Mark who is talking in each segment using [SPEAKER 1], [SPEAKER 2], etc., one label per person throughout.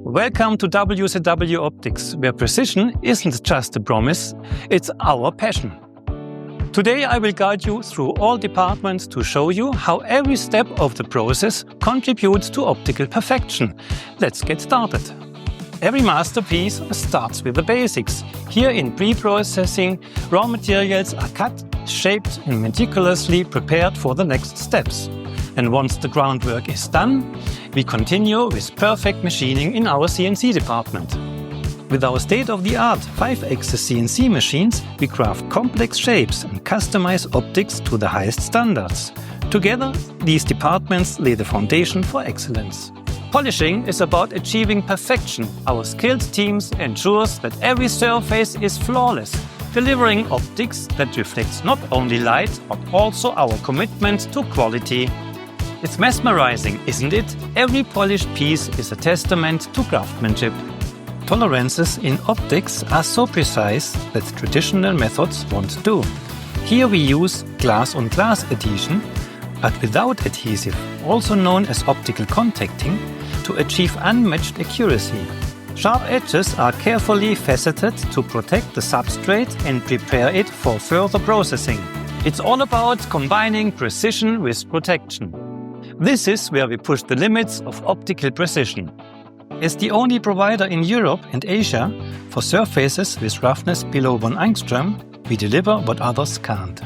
[SPEAKER 1] Welcome to WZW Optics, where precision isn't just a promise, it's our passion. Today I will guide you through all departments to show you how every step of the process contributes to optical perfection. Let's get started. Every masterpiece starts with the basics. Here in pre-processing, raw materials are cut, shaped and meticulously prepared for the next steps. And once the groundwork is done, we continue with perfect machining in our CNC department. With our state-of-the-art 5-axis CNC machines, we craft complex shapes and customize optics to the highest standards. Together, these departments lay the foundation for excellence. Polishing is about achieving perfection. Our skilled teams ensures that every surface is flawless, delivering optics that reflects not only light, but also our commitment to quality. It's mesmerizing, isn't it? Every polished piece is a testament to craftsmanship. Tolerances in optics are so precise that traditional methods won't do. Here we use glass-on-glass adhesion, but without adhesive, also known as optical contacting, to achieve unmatched accuracy. Sharp edges are carefully faceted to protect the substrate and prepare it for further processing. It's all about combining precision with protection. This is where we push the limits of optical precision. As the only provider in Europe and Asia for surfaces with roughness below 1 angstrom, we deliver what others can't.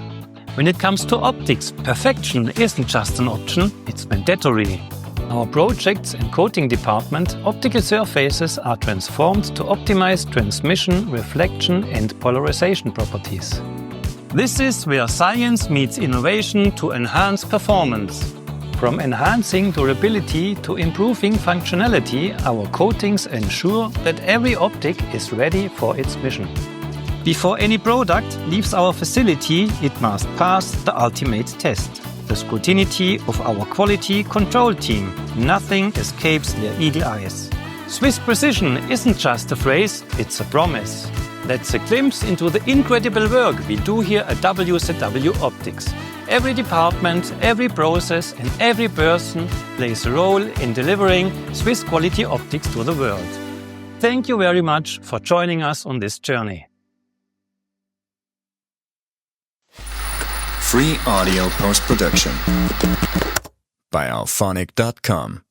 [SPEAKER 1] When it comes to optics, perfection isn't just an option, it's mandatory. Our projects and coating department, optical surfaces are transformed to optimize transmission, reflection and polarization properties. This is where science meets innovation to enhance performance. From enhancing durability to improving functionality, our coatings ensure that every optic is ready for its mission. Before any product leaves our facility, it must pass the ultimate test, the scrutiny of our quality control team. Nothing escapes their eagle eyes. Swiss precision isn't just a phrase, it's a promise. That's a glimpse into the incredible work we do here at WZW Optics. Every department, every process and every person plays a role in delivering Swiss quality optics to the world. Thank you very much for joining us on this journey.
[SPEAKER 2] Free audio post-production by alphonic.com